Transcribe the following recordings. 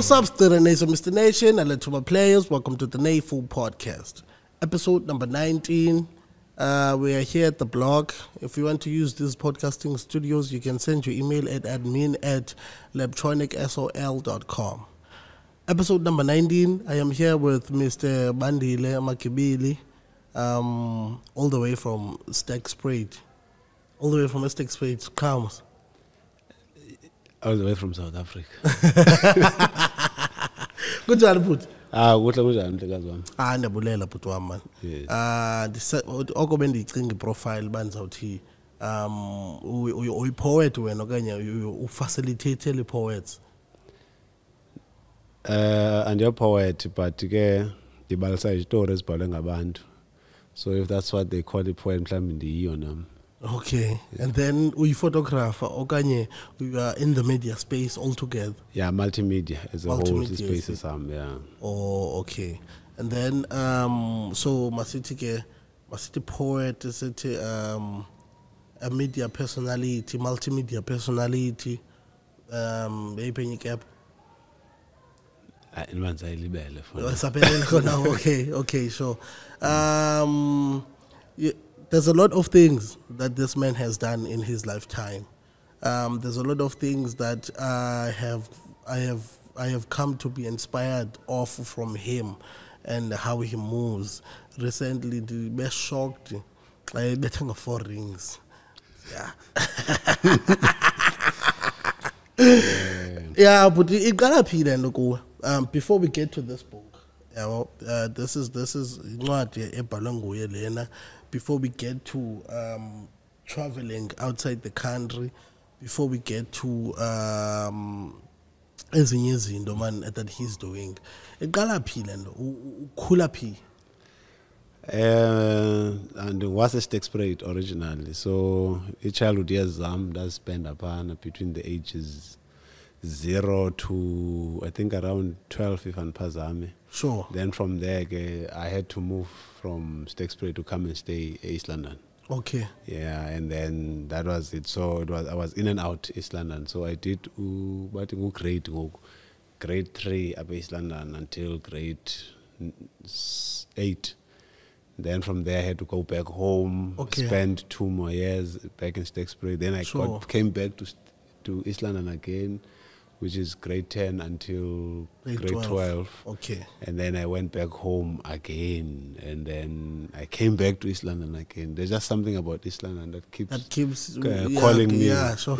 What's up, student nation, Mr. Nation, and to my players, welcome to the NayFul Podcast, episode number 19. We are here at the blog. If you want to use these podcasting studios, you can send your email at admin@leptronicsol.com. Episode number 19, I am here with Mr. Bandile Magibili, all the way from Stegspruit. All the way from Stegspruit, comes. All the way from South Africa. Good job, put. Ndabulela put one man. The profile bands out here. We poet when you facilitate the poets. And you're poet, but the balsa stories ngabantu. So if that's what they call the poem, in the Okay, yeah. And then we photographer, we are in the media space altogether. Yeah, multimedia as a whole space is yeah. Oh, okay. And then so masiti poet, is it a media personality, multimedia personality, okay, so there's a lot of things that this man has done in his lifetime. There's a lot of things that I have come to be inspired off from him and how he moves. Recently, the best shocked, I betting 4 rings. Yeah. Yeah, but it got up here and look. Before we get to this book, this is not a balongo Elena. Before we get to traveling outside the country, before we get to ezinye man that he's doing, and was a Stegspruit originally. So a childhood years does spend upon between the ages 0 to I think around 12 if I'm Pazame. Sure. Then from there I had to move from Stegspruit to come and stay EastLondon. Okay. Yeah, and then that was it. So I was in and out EastLondon. So I did grade 3 at EastLondon until grade 8. Then from there I had to go back home, spend 2 more years back in Stegspruit. Then I came back to EastLondon again, which is grade 10 until grade 12. Okay. And then I went back home again, and then I came back to EastLondon again. There's just something about EastLondon that keeps calling me. Yeah, sure.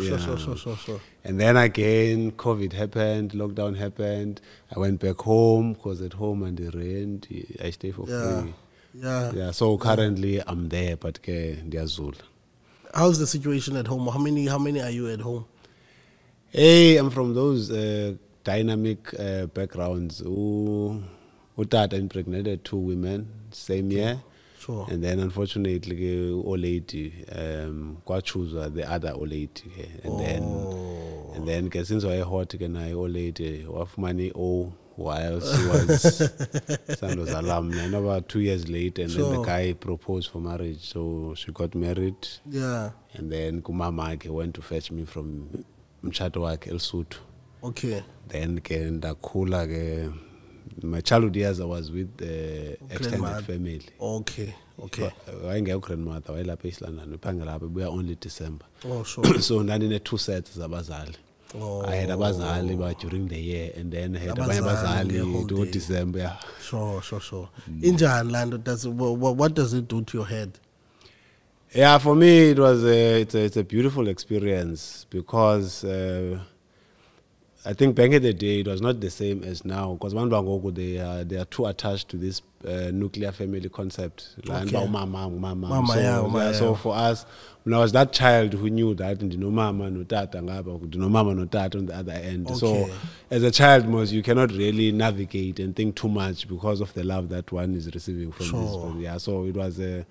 And then again, COVID happened, lockdown happened. I went back home because at home and the rent, I stay for free. Yeah. So currently I'm there, but Azul. How's the situation at home? How many are you at home? Hey, I'm from those dynamic backgrounds. Utata impregnated 2 women same year. Sure. And then unfortunately, old lady, choose the other old lady. And then since I hot again, I old lady of money while she was Sandoz alum. And about 2 years later, and then the guy proposed for marriage. So she got married. Yeah. And then Kumama went to fetch me from Mchato wake Lesotho. Okay. Then my childhood years I was with the extended family. Okay. I grandmother while up EastLondon. We are only December. Oh, sure. So then in 2 sets abazali. I had abazali but during the year, and then I had abazali to December. Yeah. Sure. In Jahan, what does it do to your head? Yeah, for me it was it's a beautiful experience because I think back in the day it was not the same as now, because they are too attached to this nuclear family concept. Okay. So for us, when I was that child who knew that no mama no tata no mama no tata on the other end. Okay. So as a child, you cannot really navigate and think too much because of the love that one is receiving from this. Yeah, so it was a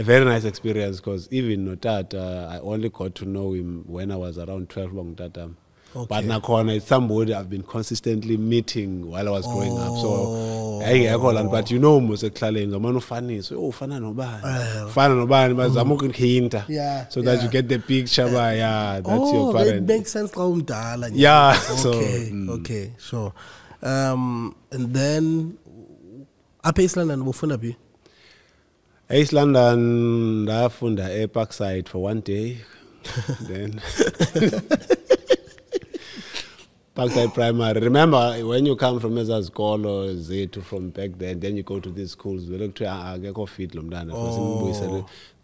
very nice experience, because even Notata, I only got to know him when I was around 12 long tata. Okay. But Nakona is somebody I've been consistently meeting while I was growing up. So But you know most ekhaleni zamana ufanisa ufana nobani bazama ukuhinta so that you get the picture that's your parent. That makes sense xa umdala. Okay, sure. And then apha EastLondon ufunda phi? EastLondon ndafunda eParkside for 1 day. Then Parkside Primary. Remember, when you come from Ezazikolo, Zetu from back then you go to these schools. We look to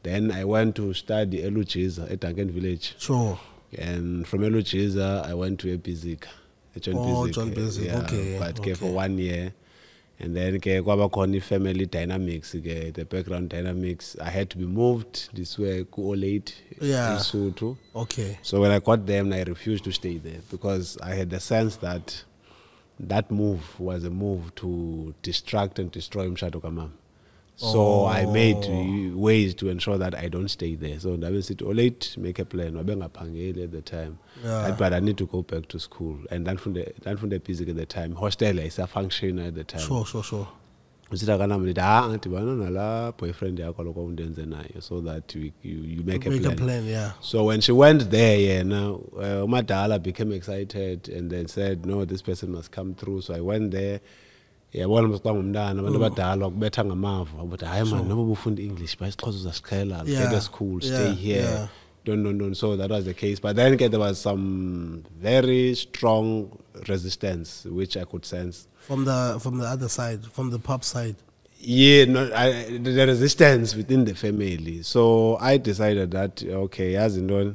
Then I went to study Eluchiza at Duncan Village. Sure. And from Eluchiza, I went to Epizik. John Basic. Okay. But for 1 year. And then kwaba family dynamics, the background dynamics. I had to be moved this way, late in Lesotho. Okay. So when I got them, I refused to stay there because I had the sense that that move was a move to distract and destroy Mshato Kamam. So I made ways to ensure that I don't stay there. So I will sit late, make a plan. I at the time, but I need to go back to school. And then from the physics at the time, hostel is a function at the time. Sure. Boyfriend so that you make a plan. So when she went there, Madala became excited and then said, no, this person must come through. So I went there. Yeah, one was abantu abadala ukubetha ngamava but hayi man noba ufunda English but isixhosa uzasiqhela get a school stay here don't so that was the case, but then there was some very strong resistance which I could sense from the other side, from the pop side. The resistance within the family. So I decided that okay, as in I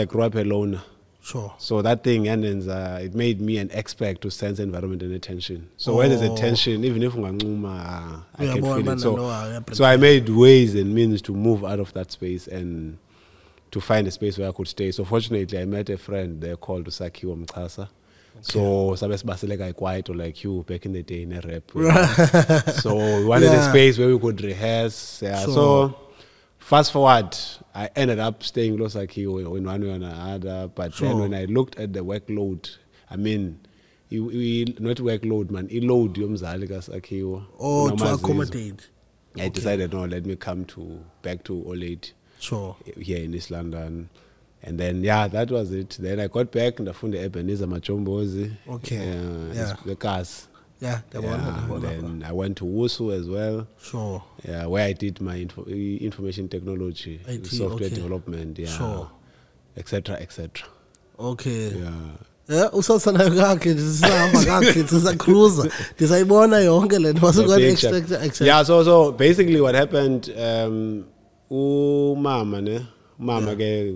grew up alone. Sure. So that thing, and it made me an expert to sense environment and attention. So when there's a tension, even if I can feel it. So I made ways and means to move out of that space and to find a space where I could stay. So fortunately, I met a friend there called Usaki Mkasa. So Sabes Basileka quiet or like you back in the day in a rap. So we wanted a space where we could rehearse. So fast forward, I ended up staying close in one way or another. But then when I looked at the workload, I mean, not workload, man, load to accommodate. I decided, no, let me come back to Olate here in EastLondon. And then, that was it. Then I got back and I found the Ebenezer Machombozi. The cars. Then I went to Wusu as well. Sure. Where I did my information technology, IT, software development, etc. Okay. Usasana kakhe sisahamba kakhe sisacruiser ndisayibona yonke le nto wasukwathi expect. So basically what happened, umama ke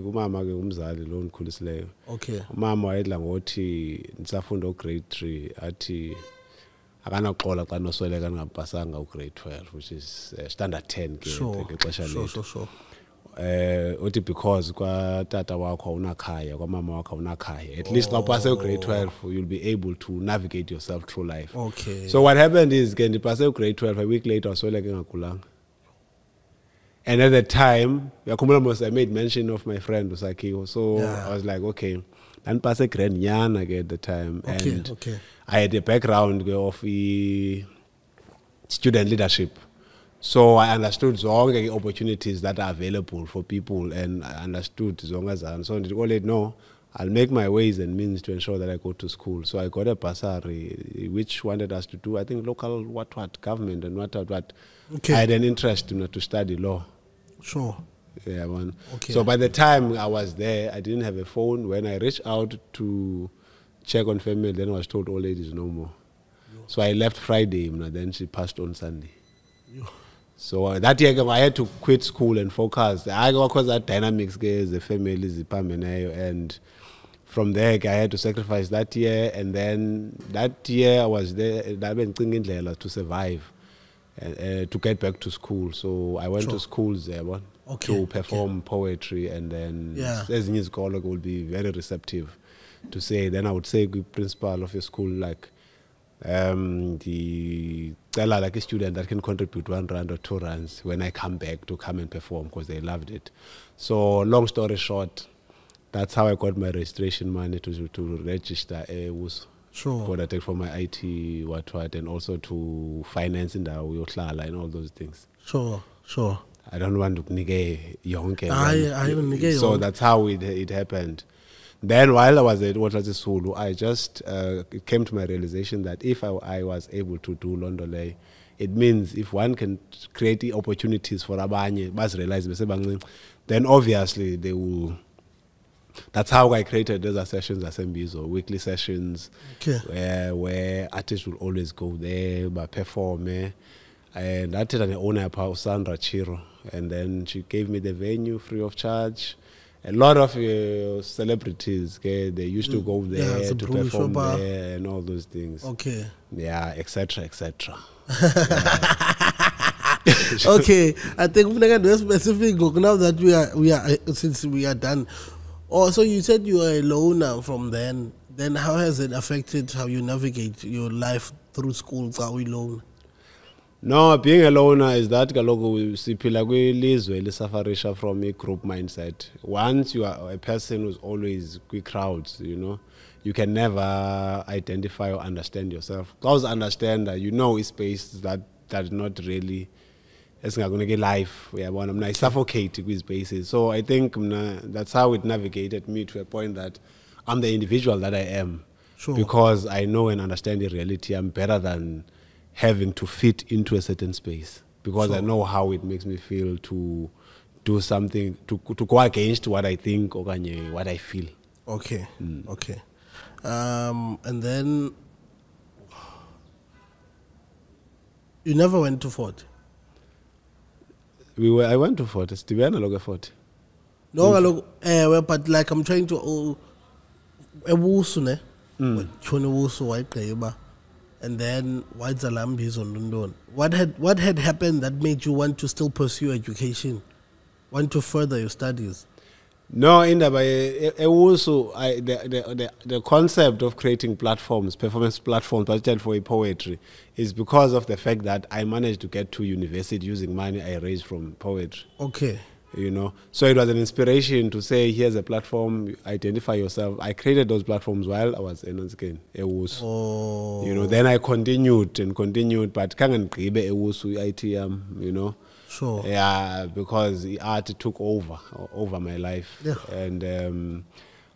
umzali lo ndikhulisileyo. Okay. Umama wayedla ngothi ndisafunda grade 3 athi akanaxola xa nosweleka ngapasanga grade 12, which is standard 10 ke ngexesha lethu. Sure. Uthi because kwa tata wakho unakhaya, kwa mama wakho unakhaya, at least now pass grade 12 you'll be able to navigate yourself through life. Okay. So what happened is when you pass grade 12, a week later wasweleka ngakhulanga. And at the time, I made mention of my friend Usaki. So I was like, okay, and pass a grade yan at the time. And I had a background of student leadership. So I understood the opportunities that are available for people, and I understood Zongaza. So I'll make my ways and means to ensure that I go to school. So I got a bursary, which wanted us to do, I think, local what government and what. I had an interest to study law. Sure. Yeah, man. Okay. So by the time I was there, I didn't have a phone. When I reached out to check on family, then I was told all ladies no more. So I left Friday, and then she passed on Sunday. So that year I had to quit school and focus. I got because that dynamics, the families, and from there I had to sacrifice that year. And then that year I was there to survive. To get back to school. So I went to schools there to perform poetry, and then as in scholar will be very receptive to say. Then I would say the principal of your school, like like a student that can contribute 1 rand or 2 rands when I come back to come and perform because they loved it. So long story short, that's how I got my registration money to register. Sure. But I take from my IT, what, and also to finance in the uyohlala and all those things. Sure. I don't want to nige yonke. So yonke. that's how it happened. Then while I was at Sulu, I just it came to my realization that if I was able to do Londole, it means if one can create the opportunities for abanye, then obviously they will. That's how I created those sessions, assemblies or weekly sessions, where artists will always go there, but perform. And I did an owner, Sandra Chiro, and then she gave me the venue free of charge. A lot of celebrities, they used to go there to perform there and all those things. Okay. Yeah, etc. Okay, I think we can do specific now that we are since we are done. Also, you said you are a loner from then. Then how has it affected how you navigate your life through school? Are we alone? No, being a loner is that we from a group mindset. Once you are a person who's always with crowds, you can never identify or understand yourself. Because understand that it's space that not really it's not going to get life. I suffocate with spaces. So I think that's how it navigated me to a point that I'm the individual that I am. Sure. Because I know and understand the reality. I'm better than having to fit into a certain space, because I know how it makes me feel to do something, to go against what I think or what I feel. Okay. Okay. And then you never went to Fort? I went to Fort. Fort. No, but like I'm trying to and then White Zalambis on London. What had happened that made you want to still pursue education, want to further your studies? No, the concept of creating platforms, performance platforms, particularly for poetry, is because of the fact that I managed to get to university using money I raised from poetry. Okay. So it was an inspiration to say, here's a platform, identify yourself. I created those platforms while I was in Onskin. Then I continued, but can't ITM, Sure. Yeah, because the art took over my life. Yeah. And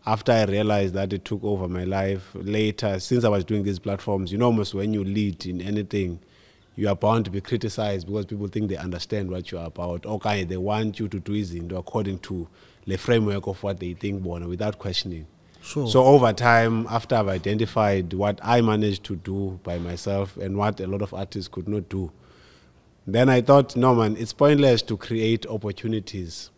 after I realized that it took over my life, later, since I was doing these platforms, almost when you lead in anything, you are bound to be criticized because people think they understand what you are about. Okay, they want you to do it according to the framework of what they think without questioning. Sure. So over time, after I've identified what I managed to do by myself and what a lot of artists could not do, then I thought, no man, it's pointless to create opportunities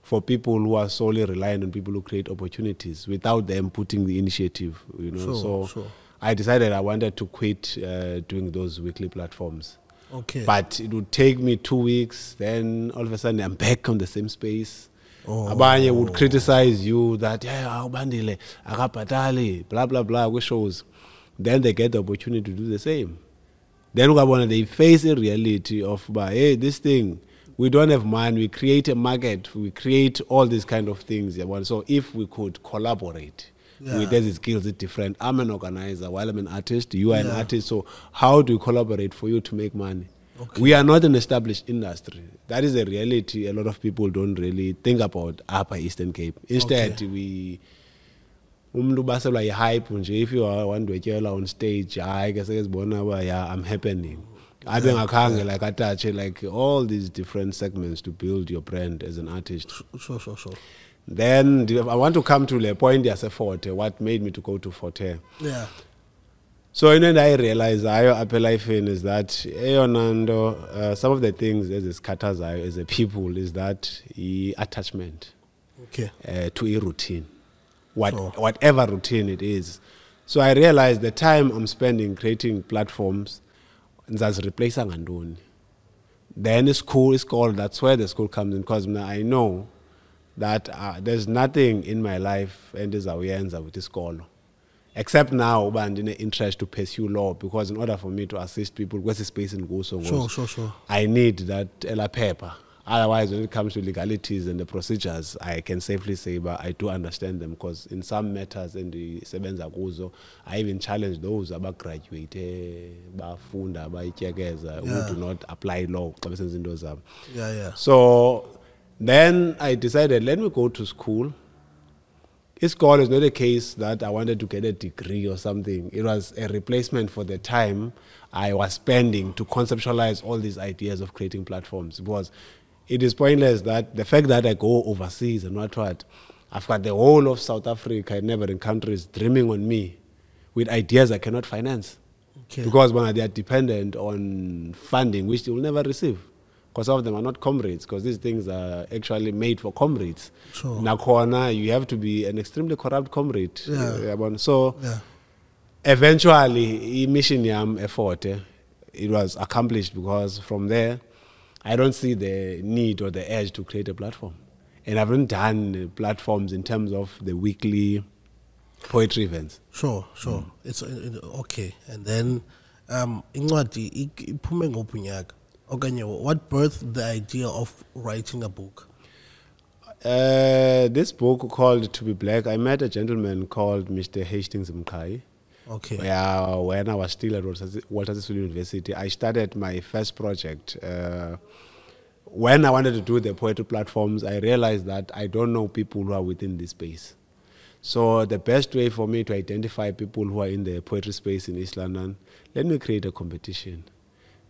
for people who are solely reliant on people who create opportunities without them putting the initiative. Sure. I decided I wanted to quit doing those weekly platforms. Okay. But it would take me 2 weeks, then all of a sudden I'm back on the same space. Abanye would criticize you that, Bandile, akapatali, blah, blah, blah, with shows. Then they get the opportunity to do the same. Then they face a reality of, hey, this thing, we don't have money, we create a market, we create all these kind of things. So if we could collaborate, with these skills, it's different. I'm an organizer while I'm an artist, you are an artist. So how do we collaborate for you to make money? Okay. We are not an established industry. That is a reality a lot of people don't really think about Upper Eastern Cape. Instead, we hype. If you are one to on stage, I'm happening. Like attach like all these different segments to build your brand as an artist. Sure. Then I want to come to the point as a Forte, what made me to go to Forte. Yeah. So I realized life is that some of the things as it scatters as a people is that attachment to a routine. Whatever routine it is. So I realized the time I'm spending creating platforms that's replacing Andoni. Then the school is called, that's where the school comes in, because I know that there's nothing in my life and this with this call. Except now, I'm in interest to pursue law, because in order for me to assist people, what's the space in Goso? Sure. I need that paper. Otherwise, when it comes to legalities and the procedures, I can safely say, but I do understand them, because in some matters in the sebenza kuzo, I even challenge those about graduate, bafunda, who do not apply law. So then I decided, let me go to school. School is not a case that I wanted to get a degree or something. It was a replacement for the time I was spending to conceptualize all these ideas of creating platforms. Because it is pointless that the fact that I go overseas and what, I've got the whole of South Africa and neighboring countries dreaming on me with ideas I cannot finance. Okay. Because they are dependent on funding, which they will never receive. Because some of them are not comrades, because these things are actually made for comrades. Sure. Nakona, you have to be an extremely corrupt comrade. Yeah. So eventually, mission yam effort, it was accomplished, because from there, I don't see the need or the urge to create a platform. And I haven't done platforms in terms of the weekly poetry events. Sure. It's okay. And then, what birthed the idea of writing a book? This book called To Be Black, I met a gentleman called Mr. Hastings Mkai. Okay. When I was still at Walter Sisulu University, I started my first project. When I wanted to do the poetry platforms, I realized that I don't know people who are within this space. So the best way for me to identify people who are in the poetry space in East London, let me create a competition.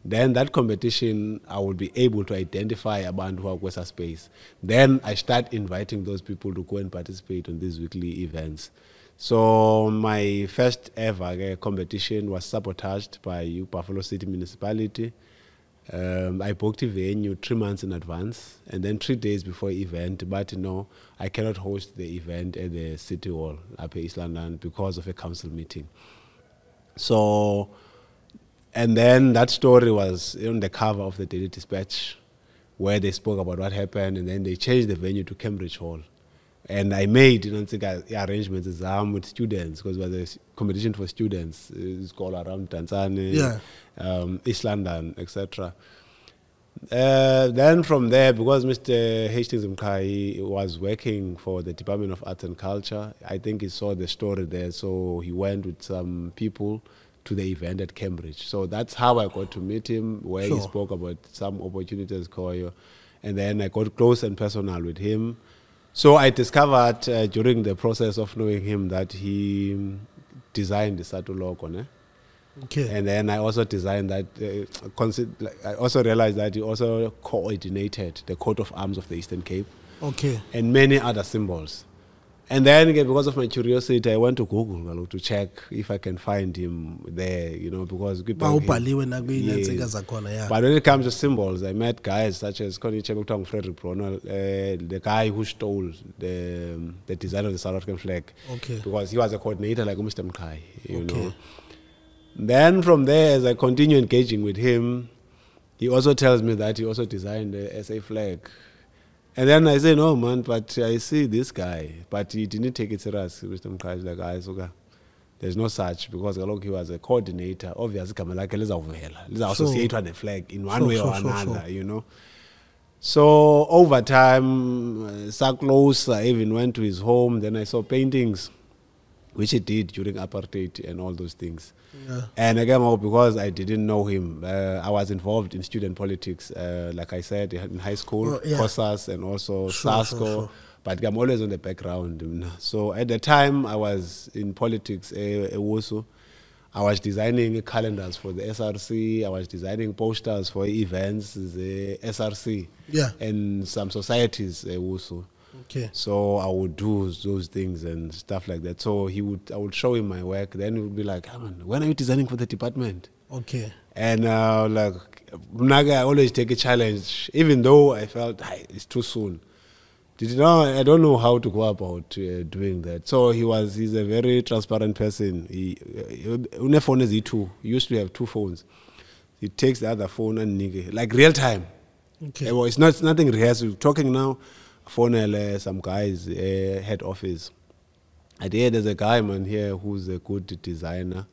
Then that competition, I will be able to identify a band who are Kwesa space. Then I start inviting those people to go and participate on these weekly events. So my first ever competition was sabotaged by Buffalo City Municipality. I booked a venue 3 months in advance, and then 3 days before the event, but I cannot host the event at the City Hall up in East London because of a council meeting. So, and then that story was on the cover of the Daily Dispatch, where they spoke about what happened, and then they changed the venue to Cambridge Hall. And I made arrangements with students, because it was a competition for students. It's called around Tanzania, East London, etc. Then from there, because Mr. Hastings Mkai was working for the Department of Arts and Culture, I think he saw the story there, so he went with some people to the event at Cambridge. So that's how I got to meet him, where he spoke about some opportunities, and then I got close and personal with him. So I discovered during the process of knowing him that he designed the Satu logo. Okay. And then I also designed that, I also realized that he also coordinated the coat of arms of the Eastern Cape. Okay. And many other symbols. And then again, because of my curiosity, I went to Google to check if I can find him there, because... But when it comes to symbols, I met guys such as Frederick Bronwell, the guy who stole the design of the South African flag. Okay. Because he was a coordinator like Mr. Mkai, you know. Then from there, as I continue engaging with him, he also tells me that he also designed the SA flag. And then I say, no, man, but I see this guy. But he didn't take it serious. Mr. Mkai is like, there's no such, because he was a coordinator. Obviously, let's associate with the flag in one way or another, you know. So over time, so close, I even went to his home. Then I saw paintings, which he did during apartheid and all those things. Yeah. And again, because I didn't know him, I was involved in student politics, like I said, in high school, COSAS and also SASCO, but I'm always on the background. So at the time I was in politics, I was designing calendars for the SRC, I was designing posters for events, the SRC, and some societies also. Okay. So I would do those things and stuff like that. So I would show him my work. Then he would be like, when are you designing for the department? Okay. And I always take a challenge, even though I felt it's too soon. I don't know how to go about doing that. So he's a very transparent person. He used to have 2 phones. He takes the other phone and like real time. Okay. It's nothing rehearsed. We're talking now. Phone some guys head office. There's a guy man here who's a good designer.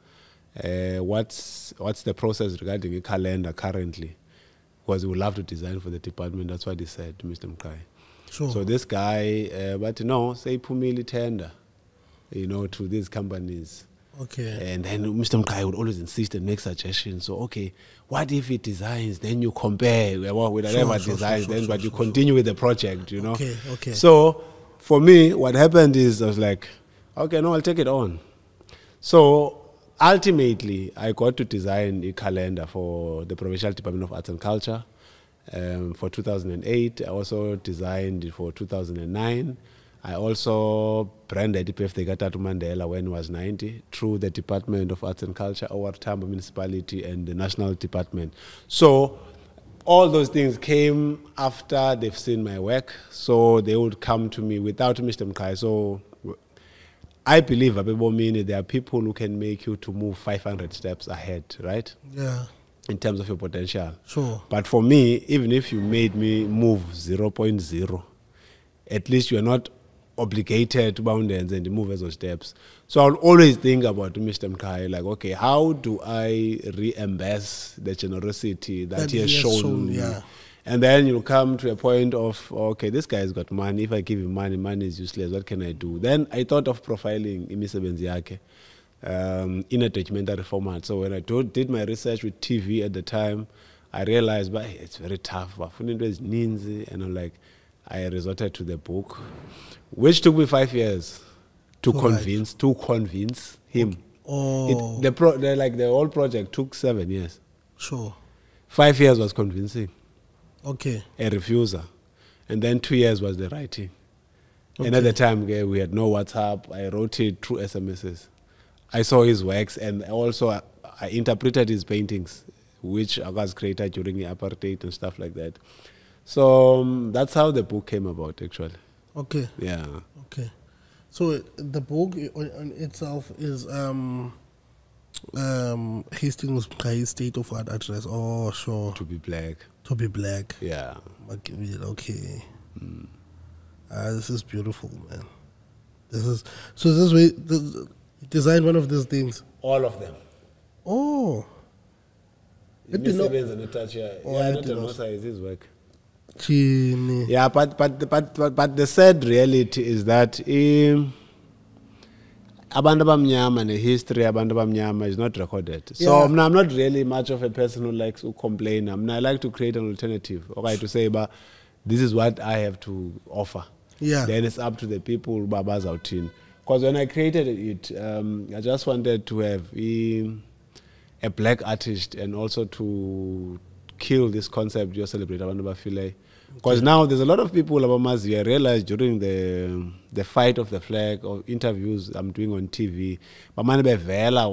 What's the process regarding a calendar currently? because he would love to design for the department. That's what he said to Mr. Mkai. Sure. So this guy, but say Pumili tender, to these companies. Okay. And then Mr. Mkai would always insist and make suggestions. So, okay, what if it designs? Then you compare with whatever designs, but you continue with the project, Okay, okay. So, for me, what happened is I was like, okay, no, I'll take it on. So, ultimately, I got to design a calendar for the Provincial Department of Arts and Culture for 2008. I also designed it for 2009. I also branded Birthday Tatu Mandela when he was 90 through the Department of Arts and Culture, our Tambo Municipality, and the National Department. So all those things came after they've seen my work, so they would come to me without Mr. Mkai. So I believe there are people who can make you to move 500 steps ahead, right? Yeah. In terms of your potential. Sure. But for me, even if you made me move 0.0, at least you're not obligated to bound ends and move those steps. So I'll always think about Mr. Mkai, like, okay, how do I reimburse the generosity that he has shown me? Yeah. And then you'll come to a point of, okay, this guy's got money. If I give him money, money is useless. What can I do? Then I thought of profiling imisebenzi yakhe in a documentary format. So when I did my research with TV at the time, I realized, but it's very tough. And I'm like, I resorted to the book, which took me 5 years to convince him. Oh. The whole project took 7 years. Sure. 5 years was convincing. Okay. A refuser. And then 2 years was the writing. Okay. And at the time, we had no WhatsApp. I wrote it through SMSs. I saw his works, and also I interpreted his paintings, which was created during the apartheid and stuff like that. So that's how the book came about, actually. Okay. Yeah. Okay. So the book on itself is Hastings Mkai's State of Art address. Oh, sure. To be black. To be black. Yeah. Okay. This is beautiful, man. This way. You designed one of these things. All of them. Oh. It did not. Is his work. Yeah, but the sad reality is that abantu abamnyama and the history abantu abamnyama is not recorded. So I'm not really much of a person who likes to complain. I like to create an alternative. Okay, to say, but this is what I have to offer. Yeah. Then it's up to the people Baba's out in. Because when I created it, I just wanted to have a black artist and also to kill this concept you celebrate abantu bafile. Because now there's a lot of people I realized during the fight of the flag or interviews I'm doing on TV, but man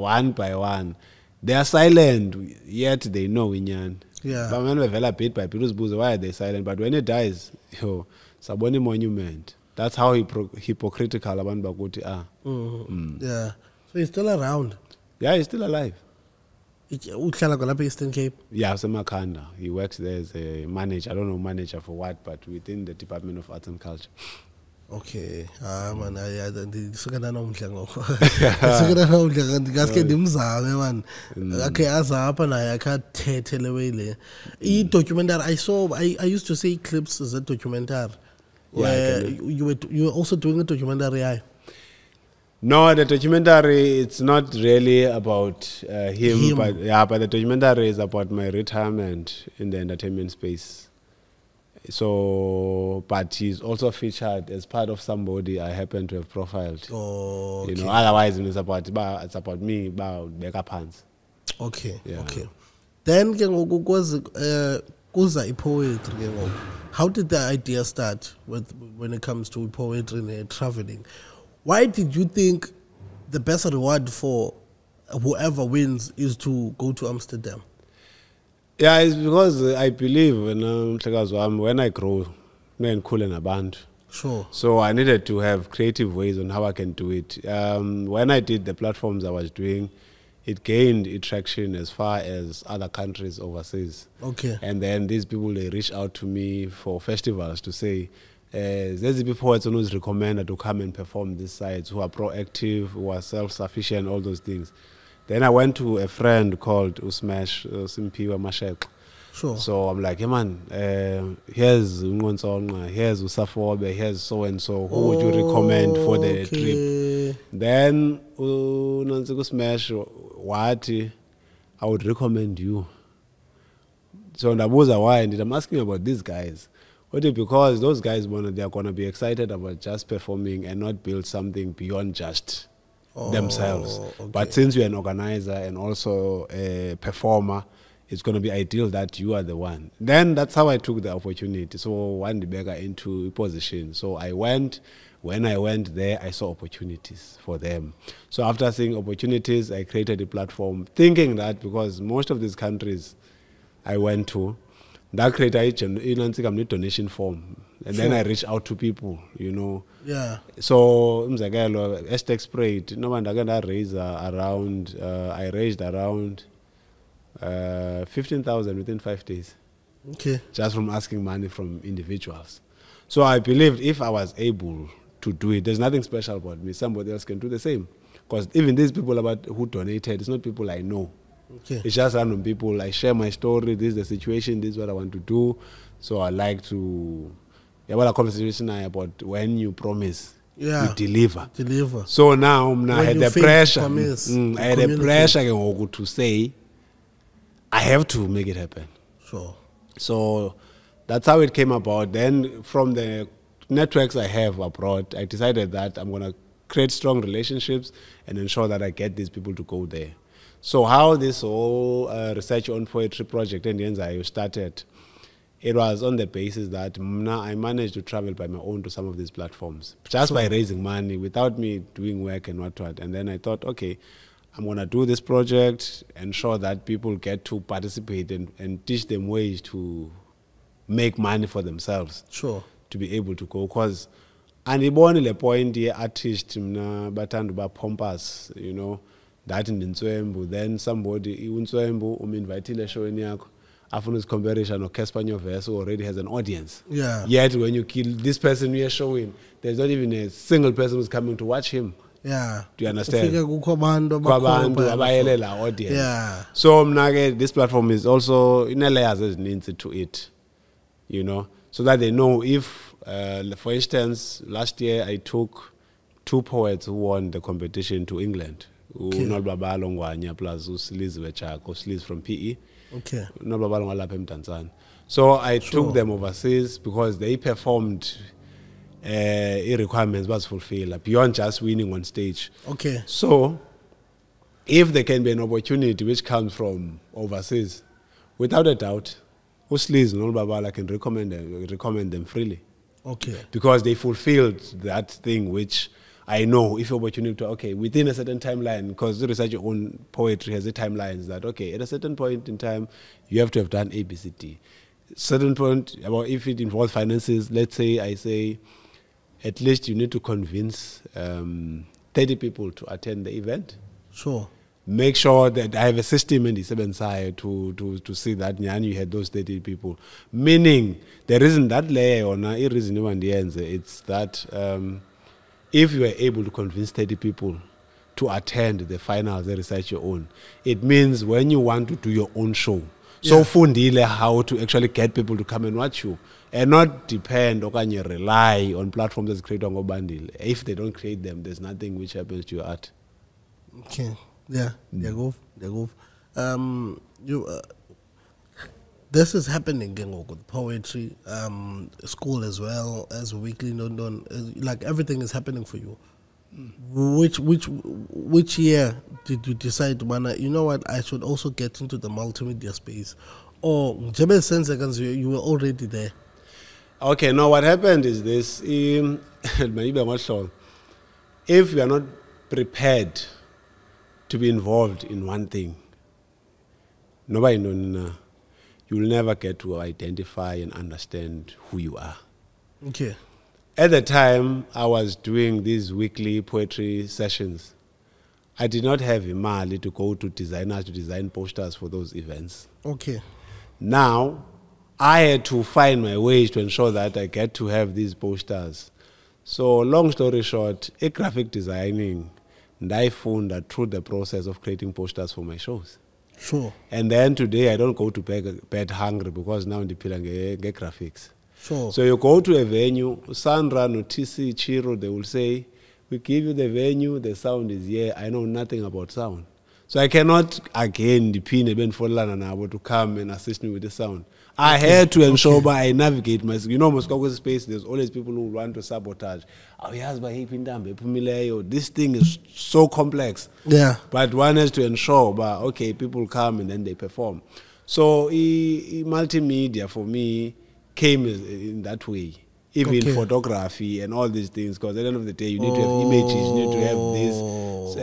one by one, they are silent, yet they know Winyan. Yeah. But man bit by people's booze, why are they silent? But when he dies, Saboni monument. That's how hypocritical abantu bakuthi are. Yeah. So he's still around. Yeah, he's still alive. Uhlala lapha Eastern Cape. Yeah, Semakhanda. He works there as a manager. I don't know manager for what, but within the Department of Arts and Culture. Okay. Man, ndisukana nomdla ngoko. Ndisukana nomdla ngaske ndimzame man. Okay, azapha naye akathethe lewele. I-documentary I used to see clips as a documentary. Where you were also doing a documentary. No, the documentary, it's not really about him. But the documentary is about my retirement in the entertainment space. So, but he's also featured as part of somebody I happen to have profiled. Oh, okay. Otherwise it's about me, about backup hands. Okay, yeah. Okay. Then kuza poetry. How did the idea start when it comes to poetry and traveling? Why did you think the best reward for whoever wins is to go to Amsterdam? Yeah, it's because I believe when I grow, I'm Sure. So I needed to have creative ways on how I can do it. When I did the platforms I was doing, it gained traction as far as other countries overseas. Okay. And then these people, they reach out to me for festivals to say, there's the poets who's recommended to come and perform these sites, who are proactive, who are self-sufficient, all those things. Then I went to a friend called Usmash Simpiwa Mashek. Sure. So I'm like, hey man, here's Ngonsonga, here's Usafobe, here's so and so. Who would you recommend for the trip? Then Nansiku Smash, what I would recommend you. So Ndabuza, why? And I'm asking about these guys. Because those guys they're gonna be excited about just performing and not build something beyond just themselves. Okay. But since you're an organizer and also a performer, it's going to be ideal that you are the one. Then that's how I took the opportunity. So one beggar into position. So when I went there, I saw opportunities for them. So after seeing opportunities, I created a platform, thinking that because most of these countries I went to, that created a donation form. And then I reached out to people, you know. Yeah. So Estek sprayed. I raised around 15,000 within 5 days. Okay. Just from asking money from individuals. So I believed if I was able to do it, there's nothing special about me. Somebody else can do the same. Because even these people who donated, it's not people I know. Okay. It's just random people. I share my story. This is the situation. This is what I want to do. So I like to... a conversation about when you promise, you deliver. So now I had the pressure. I had the pressure to say, I have to make it happen. Sure. So that's how it came about. Then from the networks I have abroad, I decided that I'm going to create strong relationships and ensure that I get these people to go there. So how this whole research on poetry project and Yenza started, it was on the basis that I managed to travel by my own to some of these platforms, just by raising money without me doing work and what. And then I thought, okay, I'm going to do this project, ensure that people get to participate and teach them ways to make money for themselves. Sure. To be able to go. Because andibone le point ye artist mna bathanda ba pompous, you know, that in Ntswembu, then somebody uNtswembu uminvitile showini yakho afuna comparison or Casper Nyovese who already has an audience. Yeah. Yet when you kill this person we are showing, there's not even a single person who's coming to watch him. Yeah. Do you understand? Audience. Yeah. So this platform is also in layers to it, you know, so that they know if, for instance, last year I took 2 poets who won the competition to England. Okay. Plus Usliz from PE. Okay. So I took them overseas because they performed requirements was fulfilled beyond just winning on stage. Okay. So if there can be an opportunity which comes from overseas, without a doubt, Usliz and Babala can recommend them freely. Okay. Because they fulfilled that thing which I know if opportunity to, okay, within a certain timeline, because the research on poetry has a timeline that, okay, at a certain point in time, you have to have done A, B, C, D. Certain point, about if it involves finances, let's say I say, at least you need to convince 30 people to attend the event. Sure. Make sure that I have a system in the 7th side to see that you had those 30 people. Meaning, there isn't that layer or not, it's that if you are able to convince 30 people to attend the finals and research your own, it means when you want to do your own show, so fundile how to actually get people to come and watch you and not depend or can you rely on platforms that's created on Bandile. If they don't create them, there's nothing which happens to your art. Okay. Yeah. They go. This is happening with poetry, school as well as Weekly London. Like everything is happening for you. Which year did you decide, you know what, I should also get into the multimedia space? Or Jebel Sense you were already there? Okay, now what happened is this. If you are not prepared to be involved in one thing, nobody knows. You will never get to identify and understand who you are. Okay. At the time, I was doing these weekly poetry sessions. I did not have imali to go to designers to design posters for those events. Okay. Now, I had to find my ways to ensure that I get to have these posters. So, long story short, graphic designing, and I found that through the process of creating posters for my shows. Sure. And then today I don't go to bed hungry because now ndipila nge graphics. Sure. So you go to a venue, Sandra, no TC, Chiro, they will say, we give you the venue, the sound is here. I know nothing about sound. So I cannot, again, depend even for Lana to come and assist me with the sound. I had to ensure but I navigate myself. You know, Moscow space, there's always people who want to sabotage. Oh, yes, but this thing is so complex. Yeah. But one has to ensure, but okay, people come and then they perform. So multimedia for me came in that way. Even photography and all these things, because at the end of the day, you need to have images, you need to have this,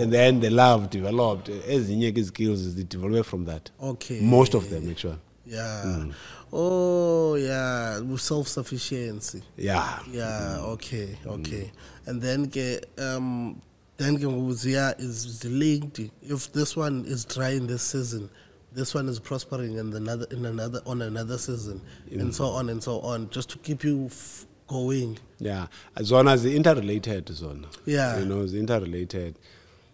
and then the love developed. As the skills is developed from that. Okay. Most of them, actually. Yeah. Oh, yeah. Self-sufficiency. Yeah. Yeah. Okay. Okay. And then is linked. If this one is dry in this season, this one is prospering in another season, and so on and so on, just to keep you going. Yeah, Zona is interrelated, Zona. Yeah. You know, it's interrelated.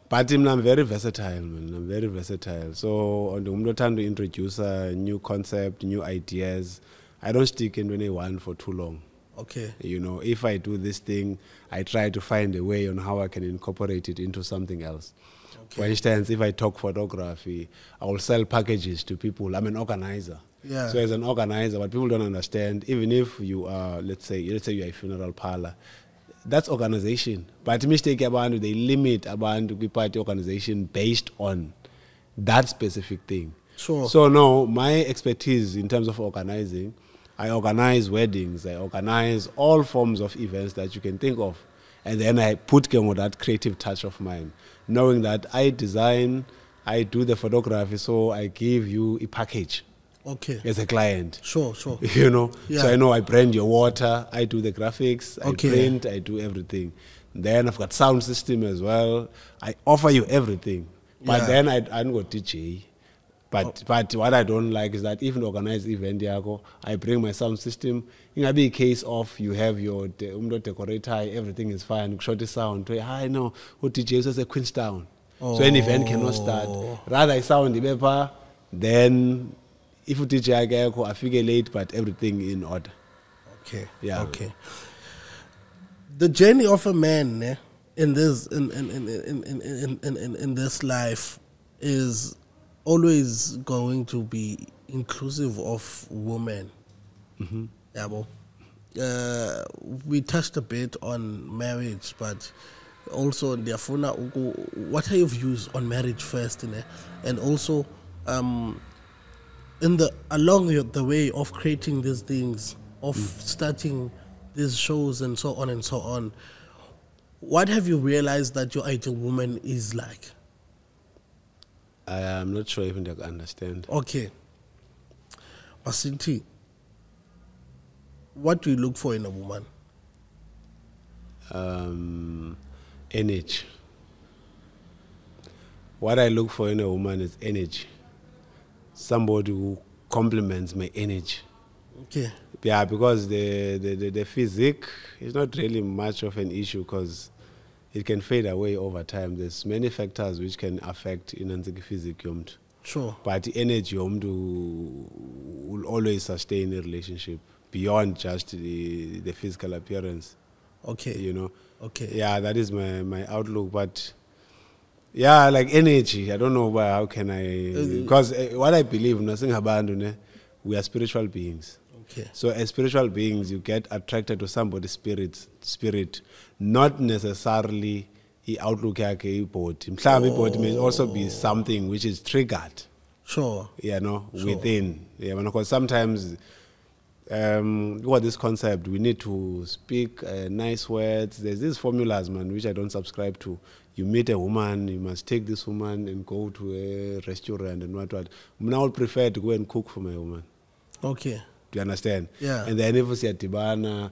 But I'm very versatile, man. I'm very versatile. So on the time to introduce a new concept, new ideas, I don't stick in any one for too long. Okay. You know, if I do this thing, I try to find a way on how I can incorporate it into something else. Okay. For instance, if I talk photography, I will sell packages to people. I'm an organizer. Yeah. So as an organizer, what people don't understand, even if you are, let's say you're a funeral parlor, that's organization. But mistake about they limit about to party organization based on that specific thing. Sure. So no, my expertise in terms of organizing, I organize weddings, I organize all forms of events that you can think of. And then I put that creative touch of mine, knowing that I design, I do the photography, so I give you a package. Okay. As a client. Sure, sure. You know? Yeah. So I know I brand your water, I do the graphics, I print, I do everything. Then I've got sound system as well. I offer you everything. But then I don't go DJ. But what I don't like is that even organized event, I bring my sound system. It might be a case of you have your decorator, everything is fine, short sound. I know who DJ is a Queenstown. So an event cannot start. Rather I sound the paper, then if you teach I figure late, but everything in order. Okay. Yeah. Okay. The journey of a man in this life is always going to be inclusive of women. Mm-hmm. Yeah, we touched a bit on marriage, but also what are your views on marriage first, and also along the way of creating these things, of starting these shows and so on and so on, what have you realized that your ideal woman is like? I'm not sure even I understand. Okay. Basinti, what do you look for in a woman? Energy. What I look for in a woman is energy. Somebody who complements my energy. Okay. Yeah, because the physique is not really much of an issue because it can fade away over time. There's many factors which can affect the physique. Sure. But the energy will always sustain a relationship beyond just the physical appearance. Okay. You know? Okay. Yeah, that is my outlook. But yeah, like energy, I don't know how can I, because what I believe, we are spiritual beings. Okay. So as spiritual beings, you get attracted to somebody's spirit, not necessarily the outlook body may also be something which is triggered. Sure. You know, sure. Within. Yeah, because sometimes what this concept, we need to speak nice words. There's these formulas, man, which I don't subscribe to. You meet a woman, you must take this woman and go to a restaurant and what. I would prefer to go and cook for my woman. Okay. Do you understand? Yeah. And then if we see a Tibana,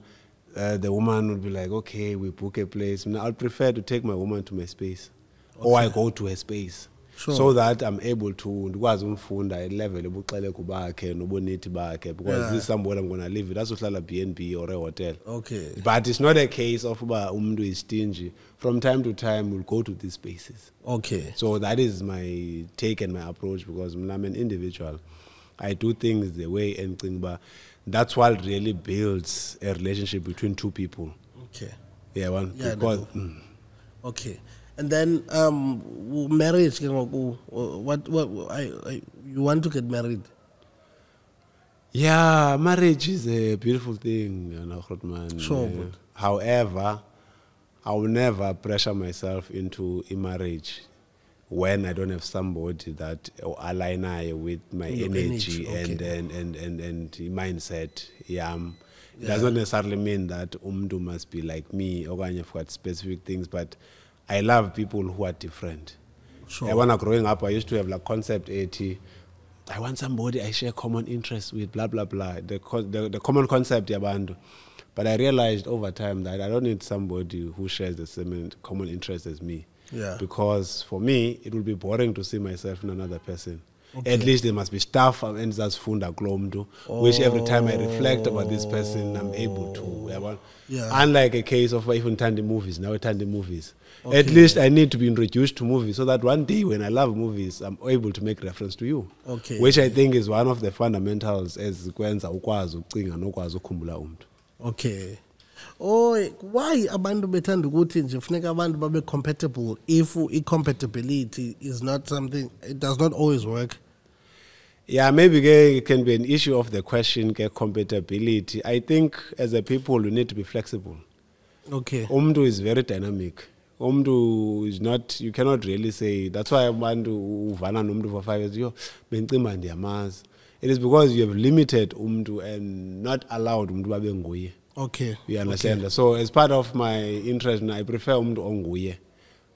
the woman would be like, okay, we book a place. I would prefer to take my woman to my space. Okay. Or I go to her space. so that I'm able to ndikwazi umfunda level ebuxeleko bakhe noboneti bakhe, because this is somebody I'm going to live with. That's uhlala B&B or a hotel. Okay. But it's not a case of umuntu is stingy. From time to time we'll go to these spaces. Okay. So that is my take and my approach, because I'm an individual. I do things the way and think, but that's what really builds a relationship between two people. Okay. Yeah, one. Yeah, because, okay. And then marriage, you want to get married? Yeah, marriage is a beautiful thing, you know, man. Sure. However, I will never pressure myself into a marriage when I don't have somebody that align with my energy and mindset. Yeah. It does not necessarily mean that umdu must be like me, or I've got specific things, but I love people who are different. Sure. When I was growing up, I used to have like concept 80. I want somebody I share common interests with, blah, blah, blah. The common concept, yabantu. But I realized over time that I don't need somebody who shares the same common interests as me. Yeah. Because for me, it will be boring to see myself in another person. Okay. At least there must be stuff and that's funda glomdu, which every time I reflect about this person, I'm able to. Yeah. Unlike a case of even Tandi movies, now Tandi movies. Okay. At least I need to be introduced to movies so that one day when I love movies, I'm able to make reference to you. Okay. Which I think is one of the fundamentals as kwenza ukwazi ukucinga nokwazi ukukhumbula umuntu. Okay. Oh, why abantu bethanda ukuthi nje funeka abantu babe compatible if incompatibility is not something, it does not always work? Yeah, maybe it can be an issue of the question, compatibility. I think as a people, we need to be flexible. Okay. Umdu is very dynamic. Umdu is not, you cannot really say, that's why Umdu uvana nomdu for 5 years, yo, bentima ndiyamazi. It is because you have limited Umdu and not allowed Umdu babe nguye. Okay. You understand? Okay. So as part of my interest, I prefer Umdu onguye.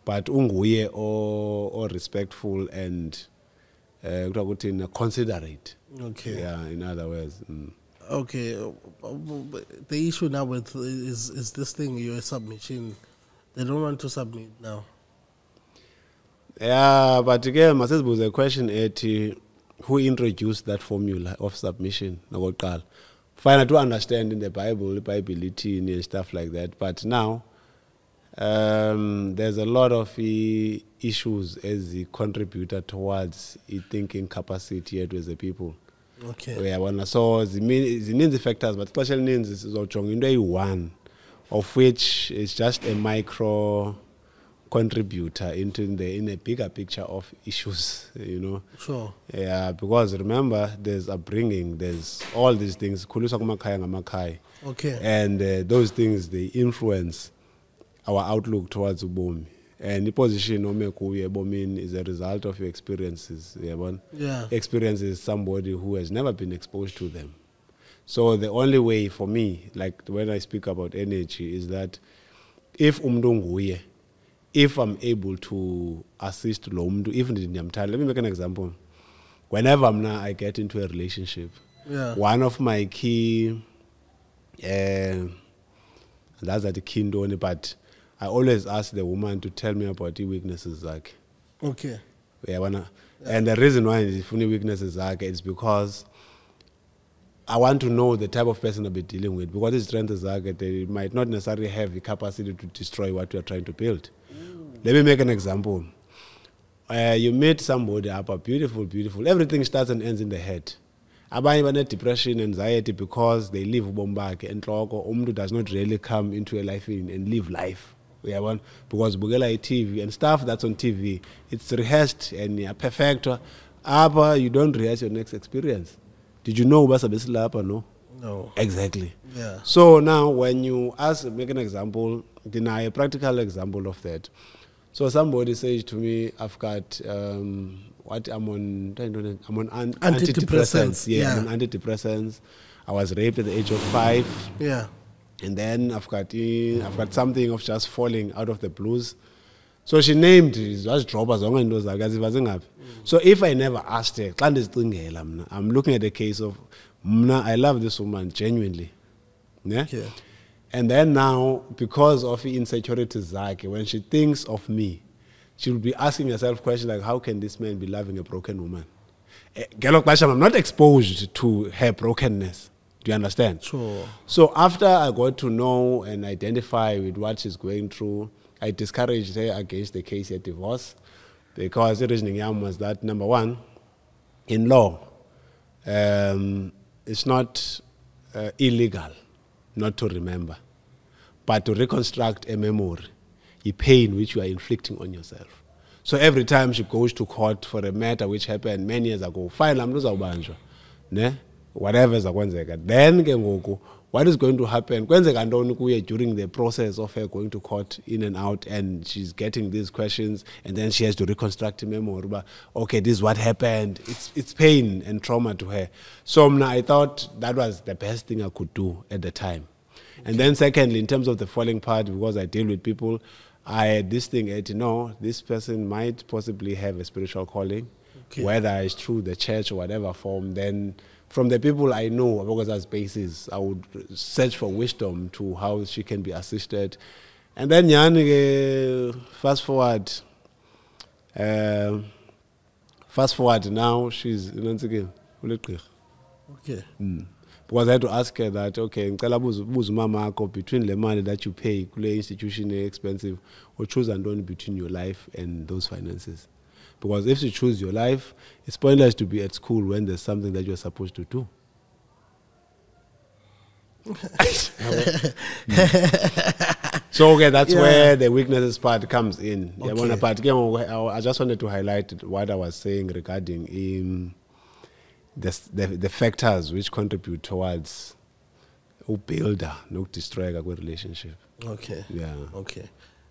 But unguye or respectful and considerate. Okay. Yeah, in other words. Okay. The issue now with is this thing, your submission. They don't want to submit now. Yeah, but again, my sister was a question who introduced that formula of submission. Fine to understand in the Bible, and stuff like that. But now, there's a lot of issues as a contributor towards thinking capacity as a people. Okay. So the means factors, but special needs is one, of which is just a micro contributor in a bigger picture of issues, you know. Sure. Yeah, because remember, there's upbringing, there's all these things. Okay. And those things, they influence our outlook towards ubomi. And the position is a result of your experiences. Yeah. Experience is somebody who has never been exposed to them. So the only way for me, like when I speak about energy, is that if I'm able to assist Lomdu, even in Yamtal, let me make an example. Whenever I get into a relationship, one of my key, that's at the key donor, but I always ask the woman to tell me about the weaknesses. Like, okay. And the reason why it's funny weaknesses is because I want to know the type of person I'll be dealing with, because these strengths they might not necessarily have the capacity to destroy what you're trying to build. Let me make an example. You meet somebody, beautiful, everything starts and ends in the head. Abanye depression, anxiety, because they live bombake and umdu does not really come into a life and live life. Because bugela TV and stuff that's on TV, it's rehearsed and perfect. You don't rehearse your next experience. Did you know Ubasa no? No. Exactly. Yeah. So now when you make an example, deny a practical example of that. So somebody says to me, I've got I'm on antidepressants. Yeah, I'm on antidepressants. I was raped at the age of 5. Yeah. And then I've got something of just falling out of the blues. So she named it, just drop as long as those. So if I never asked her, I'm looking at the case of I love this woman genuinely. Yeah? Okay. And then now, because of the insecurities, when she thinks of me, she would be asking herself questions like, how can this man be loving a broken woman? I'm not exposed to her brokenness. Do you understand? Sure. So after I got to know and identify with what she's going through, I discouraged her against the case of divorce, because the reasoning was that, number one, in law, it's not illegal not to remember, but to reconstruct a memory, a pain which you are inflicting on yourself. So every time she goes to court for a matter which happened many years ago, fine, I'm losing ne? Whatever is going then what is going to happen during the process of her going to court in and out, and she's getting these questions, and then she has to reconstruct a memory. But okay, this is what happened. It's pain and trauma to her. So I thought that was the best thing I could do at the time. Okay. And then secondly, in terms of the falling part, because I deal with people, I had this thing, this person might possibly have a spiritual calling, okay, whether it's through the church or whatever form. Then from the people I know, because as basis, I would search for wisdom to how she can be assisted. And then fast forward now, she's once again. Okay. Because I had to ask her that, okay, between the money that you pay, the institution is expensive, or choose and don't between your life and those finances. Because if you choose your life, it's pointless to be at school when there's something that you're supposed to do. So, okay, that's where the weaknesses part comes in. Okay. I just wanted to highlight what I was saying regarding the factors which contribute towards builder, not destroy a good relationship. Okay. Yeah. Okay.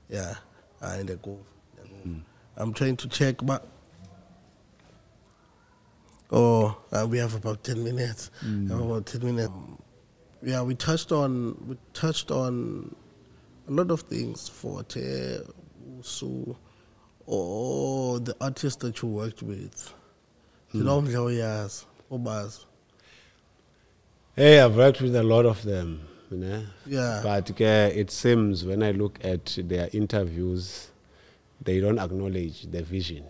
Yeah. And I go. I'm trying to check, but we have about 10 minutes. About 10 minutes. Yeah, we touched on a lot of things for so the artists that you worked with. You know, Obas. Hey, I've worked with a lot of them, you know. Yeah. But it seems when I look at their interviews, they don't acknowledge the vision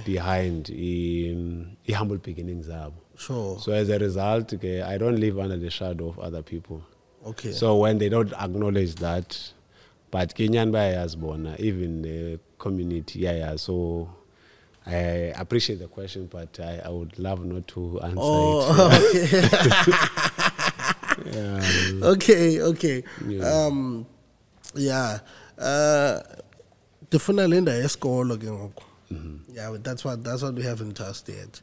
behind the humble beginnings. Sure. So as a result, I don't live under the shadow of other people. Okay. So when they don't acknowledge that, but Kenyan bias born, even the community, so I appreciate the question, but I would love not to answer it. Okay. Yeah. Definitely in the school again. Yeah, that's what we haven't touched yet.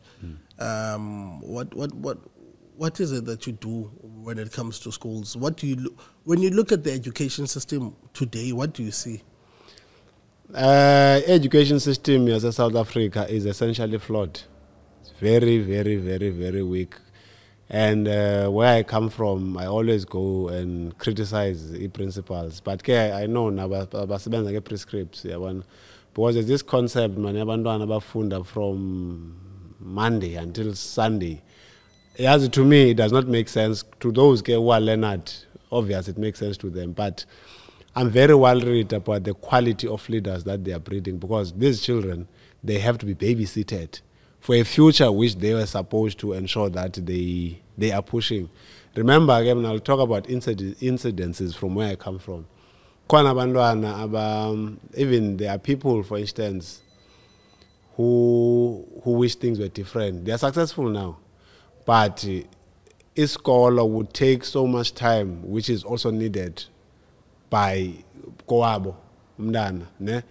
What is it that you do when it comes to schools? What do you when you look at the education system today? What do you see? Education system as a South Africa is essentially flawed. It's very, very, very, very weak. And where I come from, I always go and criticize the principals. But I know now, I prescripts. Because there's this concept, from Monday until Sunday. To me, it does not make sense. To those who are learned, obvious, it makes sense to them. But I'm very worried about the quality of leaders that they are breeding, because these children, they have to be babysitted for a future which they were supposed to ensure that they are pushing. Remember, again, I'll talk about incidences from where I come from. Even there are people, for instance, who wish things were different. They are successful now. But a scholar would take so much time, which is also needed by Koabo, Mdana.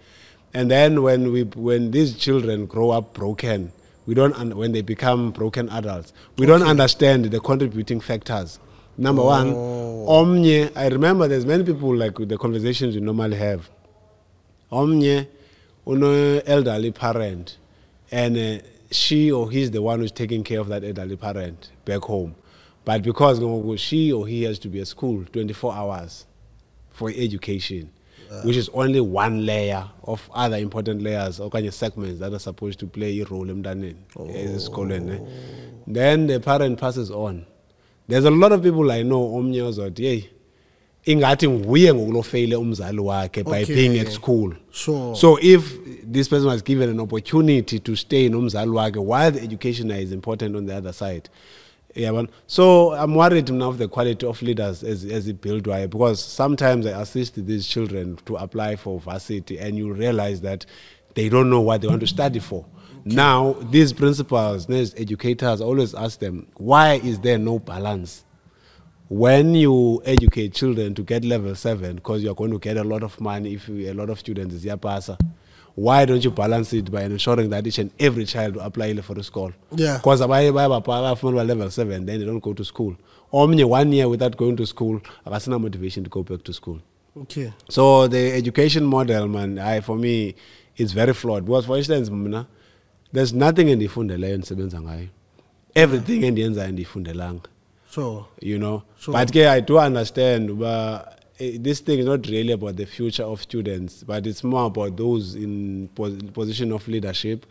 And then when these children grow up broken, when they become broken adults, we don't understand the contributing factors. Number one, I remember there's many people, like with the conversations we normally have. Omnye, elderly parent, and she or he's the one who's taking care of that elderly parent back home. But because she or he has to be at school 24 hours for education, which is only one layer of other important layers or kind of segments that are supposed to play a role in then the parent passes on. There's a lot of people I know, ingathi nguye ngokulofeyile umzali wakhe by being at school. Sure. So if this person was given an opportunity to stay in umzali wakhe while the education is important on the other side. Yeah, so I'm worried now of the quality of leaders as it built, right? Because sometimes I assist these children to apply for varsity and you realize that they don't know what they want to study for. Now, these principals, these educators, always ask them, why is there no balance? When you educate children to get level 7, because you're going to get a lot of money if a lot of students is yapasa, why don't you balance it by ensuring that each and every child will apply for the school? Yeah. Because if level 7, then they don't go to school. Or 1 year without going to school, I have no motivation to go back to school. Okay. So the education model, man, for me, it's very flawed. Because for instance, there's nothing in the fundela and everything in the end the fundelang. Sure. You know. Sure. But I do understand, but this thing is not really about the future of students, but it's more about those in position of leadership,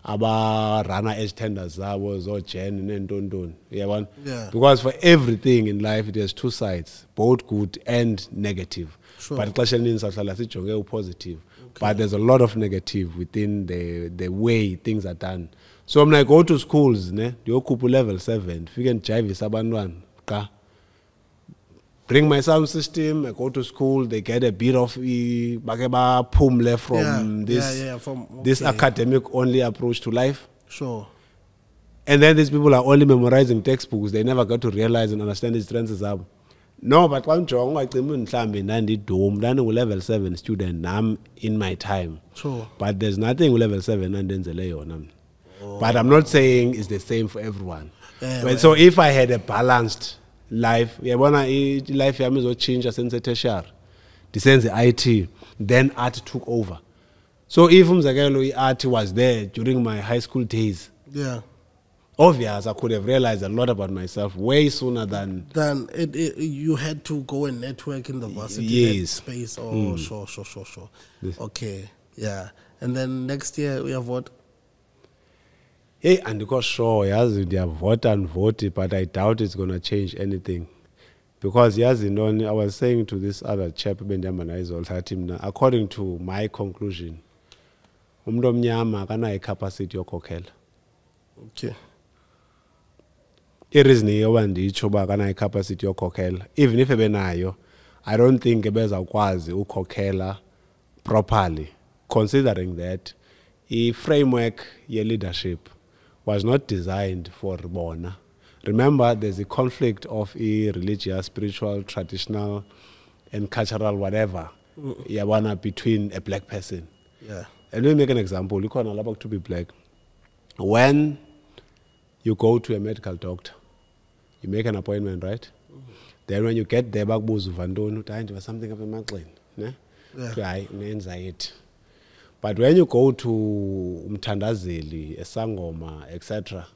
about runner as tenders, or Jen and Don. Yeah. Because for everything in life, there's two sides, both good and negative. Sure. But positive. But there's a lot of negative within the way things are done. So I'm like, go to schools, level 7, if you can jive abantwana, bring my sound system, I go to school, they get a bit of pumle from this academic only approach to life. Sure. And then these people are only memorizing textbooks, they never got to realize and understand these trends. No, but one strong I level 7 student I'm in my time. Sure. But there's nothing with level 7 and then the But I'm not saying it's the same for everyone. So if I had a balanced life, life will change since tertiary, the IT, then art took over. So if art was there during my high school days, obvious, I could have realized a lot about myself way sooner than you had to go and network in the varsity space. Oh, sure. Yes. Okay, yeah. And then next year we have what? Hey, and because sure, yes, they have voted, but I doubt it's going to change anything. Because yes, I was saying to this other chap, according to my conclusion, a capacity of okay. Reason a capacity of even if I don't think ukhokhela properly, considering that a framework your leadership was not designed for bona. Remember, there's a conflict of a religious, spiritual, traditional, and cultural whatever between a black person. Yeah. And let me make an example. You can't allow to be black. When you go to a medical doctor, you make an appointment, right? Then when you get there, something of a migraine, anxiety. But when you go to Mtandazeli, Sangoma, etc.,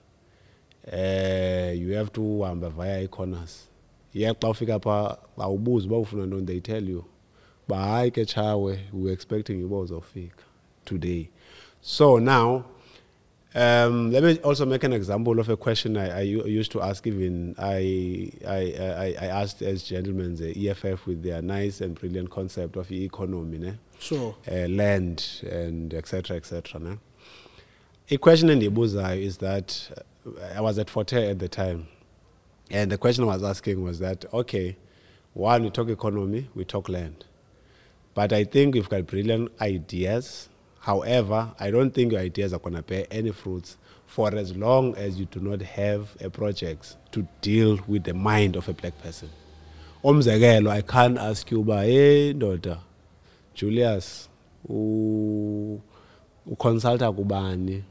you have to via corners. They tell you, we're expecting you of today. So now, let me also make an example of a question I used to ask. Even I asked as gentlemen the EFF with their nice and brilliant concept of economy, sure, land and etc. A question in the Ibuza is that I was at Forte at the time, and the question I was asking was that one, we talk economy, we talk land, but I think we've got brilliant ideas. However, I don't think your ideas are going to bear any fruits for as long as you do not have a project to deal with the mind of a black person. I can't ask you, hey, daughter, Julius, consult kubani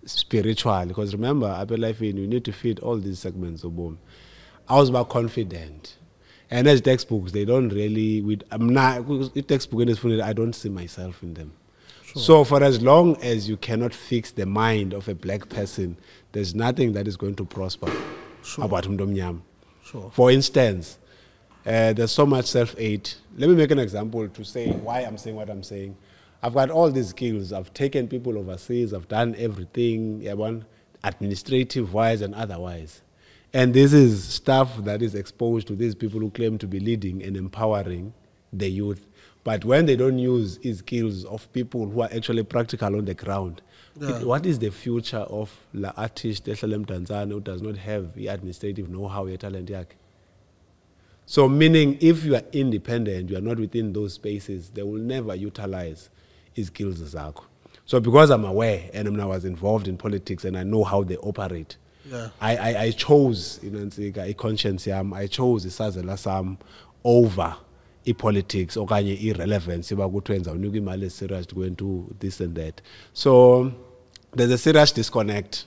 spiritually, because remember, Apple Life, you need to feed all these segments of boom. I was more confident. And as textbooks, they don't really, textbook in this, I don't see myself in them. Sure. So for as long as you cannot fix the mind of a black person, there's nothing that is going to prosper about Mdomnyam. Sure. For instance, there's so much self-hate. Let me make an example to say why I'm saying what I'm saying. I've got all these skills. I've taken people overseas. I've done everything, administrative-wise and otherwise. And this is stuff that is exposed to these people who claim to be leading and empowering the youth. But when they don't use these skills of people who are actually practical on the ground, what is the future of the artist who does not have the administrative know-how, the talent? So meaning if you are independent, you are not within those spaces, they will never utilize his skills. So because I'm aware and I was involved in politics and I know how they operate, I chose a conscience I chose isazela sam over politics okanye irrelevance bakutwenza unika imali serious to go into this and that. So there's a serious disconnect.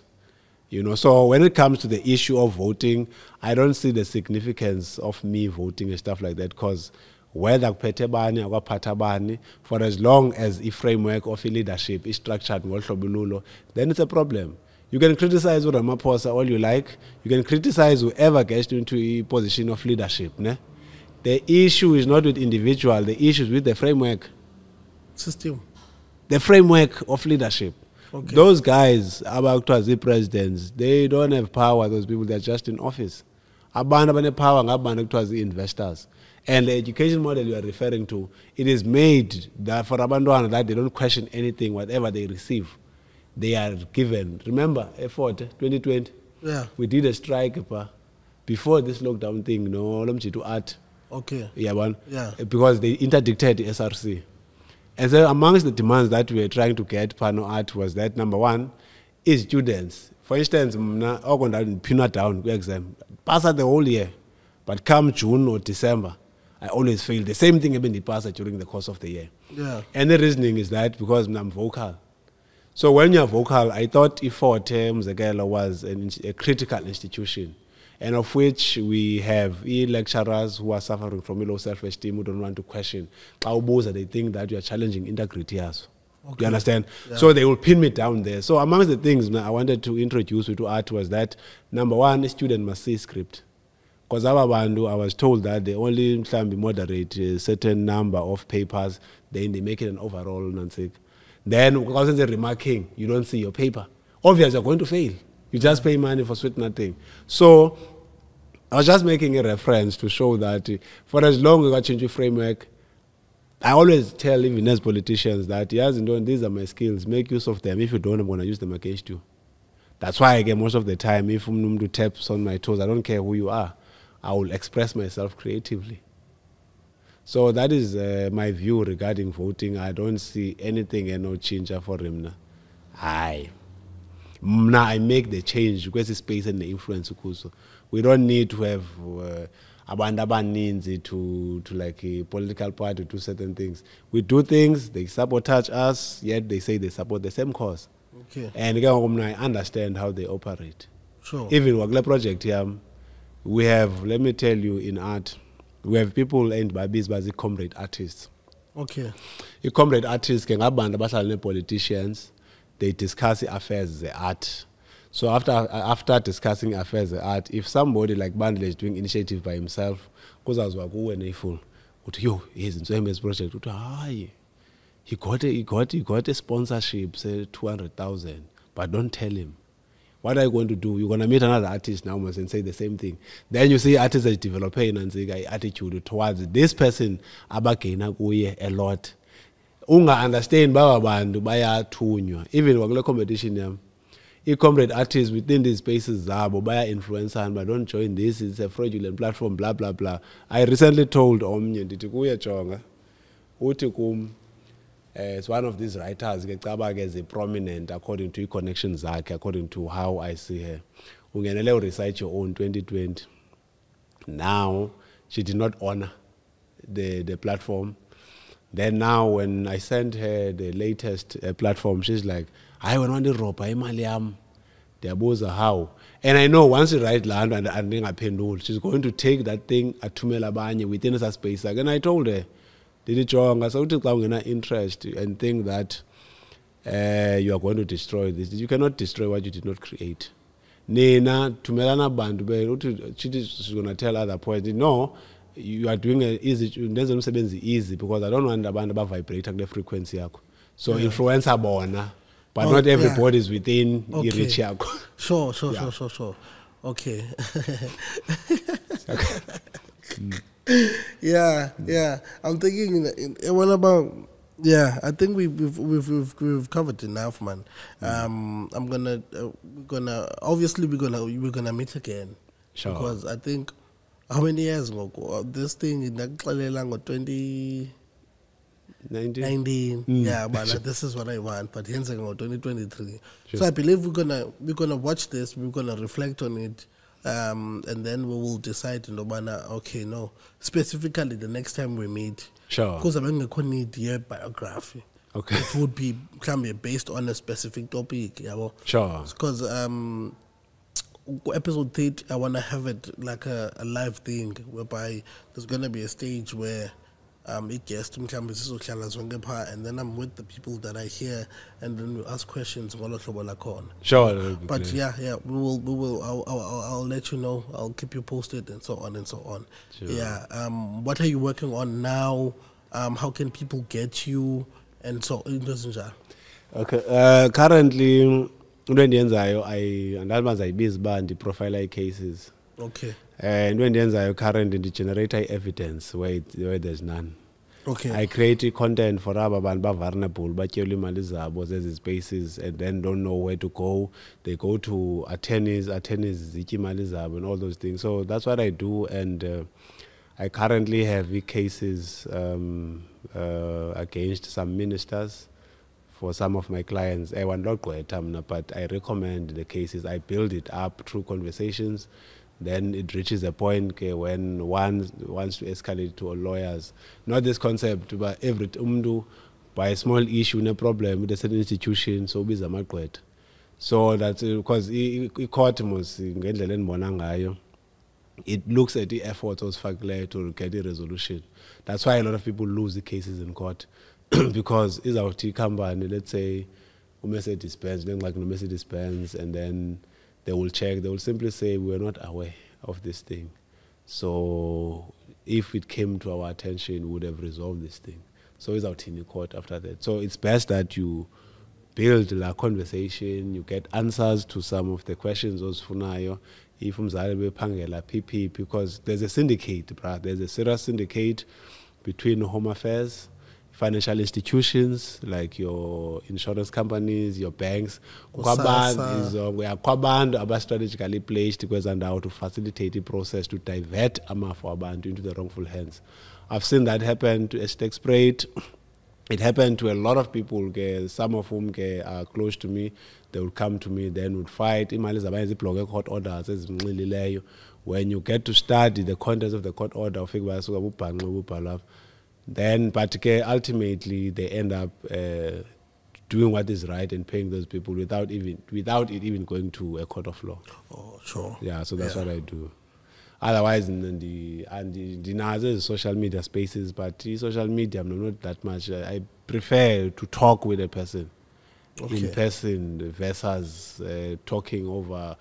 So when it comes to the issue of voting, I don't see the significance of me voting and stuff like that, because whether kuphethe bani akwaphatha bani, for as long as the framework of leadership is structured ngolhlobo, then it's a problem. You can criticize Ramaphosa all you like. You can criticize whoever gets into a position of leadership. Ne? The issue is not with individual. The issue is with the framework. System. The framework of leadership. Okay. Those guys, about the presidents, they don't have power. Those people, they're just in office. Abantu power, the investors. And the education model you are referring to, it is made that for Abandona that they don't question anything, whatever they receive. They are given. Remember, effort 2020. Yeah. We did a strike before this lockdown thing. No, to art. Okay. Yeah. Because they interdicted the SRC. And so amongst the demands that we were trying to get Pano Art was that number one is students. For instance, I go pin down exam, pass the whole year, but come June or December, I always fail. The same thing happened in the past during the course of the year. Yeah. And the reasoning is that because I'm vocal. So when you're vocal, I thought Mzekela was a critical institution, and of which we have lecturers who are suffering from low self-esteem, who don't want to question. They think that you are challenging integrity. Okay. You understand? Yeah. So they will pin me down there. So amongst the things I wanted to introduce you to art was that, number one, a student must see script. Because I was told that they only moderate a certain number of papers, then they make it an overall. Then, because they're remarking, you don't see your paper. Obviously, you're going to fail. You just pay money for sweet nothing. So, I was just making a reference to show that for as long as I change your framework, I always tell even as politicians that, yes, these are my skills. Make use of them. If you don't, I'm going to use them against you. That's why, again, most of the time, if I'm to taps on my toes, I don't care who you are. I will express myself creatively. So that is my view regarding voting. I don't see anything and no change for him. I make the change because the space and the influence. We don't need to have abandabaninzi to like a political party to do certain things. We do things, they sabotage us, yet they say they support the same cause. Okay. And I understand how they operate. Sure. Even with the project here, we have, let me tell you, in art, we have people and by these comrade artists. Okay. The comrade artists can have politicians. They discuss the affairs of the art. So after discussing affairs of the art, if somebody like Bandile is doing initiative by himself, because I was like, oh, NayFul, he's in his project. He got a sponsorship, say 200,000, but don't tell him. What are you going to do? You're going to meet another artist now and say the same thing. Then you see artists that develop an attitude towards this person a lot. Unga understand bantu bayathunywa. Even wakule competition comrade artists within these spaces zabo baya influencer but don't join this, it's a fraudulent platform, blah blah blah. I recently told omnye ndithi kuye jonga uthi kum it's one of these writers as a prominent according to connections according to how I see her. Ungenele recite your own 2020. Now she did not honor the platform. Then now when I sent her the latest platform, she's like, I want to ropa imaliam. Diaboza how. And I know once you write land and then I pay she's going to take that thing atumela banye within a space. And I told her, did it wrong? I said, interest and think that you are going to destroy this. You cannot destroy what you did not create. Nena tumelana bandu she's going to tell other points. No, you are doing it easy because I don't want the band about vibrating the frequency. So influencer bona, but not everybody is within reach. Sure. Okay. Yeah. I'm thinking. What about? Yeah, I think we've covered enough, man. I'm gonna obviously we're gonna meet again. Sure. Because I think how many years ago this thing in 2019. Yeah, but this is what I want. But hence 2023. Sure. So I believe we're gonna watch this. We're gonna reflect on it, and then we will decide. Okay, no, specifically the next time we meet. Sure. Because I'm going to need your biography. Okay. It would be based on a specific topic. Sure. Because episode 8, I want to have it like a live thing whereby there's going to be a stage where it gets to and then I'm with the people that I hear and then we ask questions. Sure. But yeah, we will. I'll let you know. I'll keep you posted and so on and so on. Sure. Yeah. What are you working on now? How can people get you? And so okay. Currently, I profile cases. Okay. And when currently generate evidence where there's none. Okay. I create content for abantu vulnerable, but there's spaces and then don't know where to go. They go to attorneys and all those things. So that's what I do, and I currently have cases against some ministers for some of my clients. I want not but I recommend the cases. I build it up through conversations. Then it reaches a point when one wants to escalate to lawyers. Not this concept, but every by a small issue, no problem with a certain institution, so be a So that's because it looks at the efforts of to get a resolution. That's why a lot of people lose the cases in court. Because it's our company, let's say, dispense, then like dispense, and then they will check, they will simply say, we're not aware of this thing. So if it came to our attention, we would have resolved this thing. So it's out in the court after that. So it's best that you build a conversation, you get answers to some of the questions, if PP, because there's a syndicate, there's a serious syndicate between Home Affairs, financial institutions like your insurance companies, your banks, kwabantu strategically placed to facilitate the process to divert for abantu into the wrongful hands. I've seen that happen to Estate Sprayed. It happened to a lot of people, some of whom are close to me. They would come to me, then would fight. Court orders. When you get to study the contents of the court order, then, but ultimately, they end up doing what is right and paying those people without it even going to a court of law. Oh, sure. Yeah, so that's what I do. Otherwise, the social media spaces, but social media, I'm not that much. I prefer to talk with a person in person versus talking over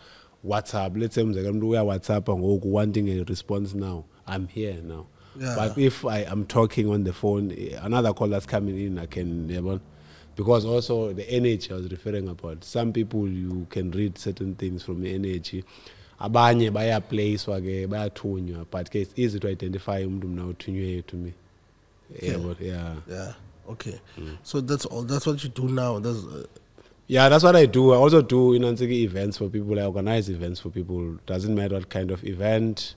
WhatsApp. Let's say I'm WhatsApp and wanting a response now. I'm here now. Yeah. But if I am talking on the phone, another call that's coming in, I can, because also the energy I was referring about. Some people, you can read certain things from the energy. Abanye baya place wage baya tunywa, but it's easy to identify now to me. Yeah. Okay. So that's all. That's what you do now. That's what I do. I also do events for people. I organize events for people. Doesn't matter what kind of event.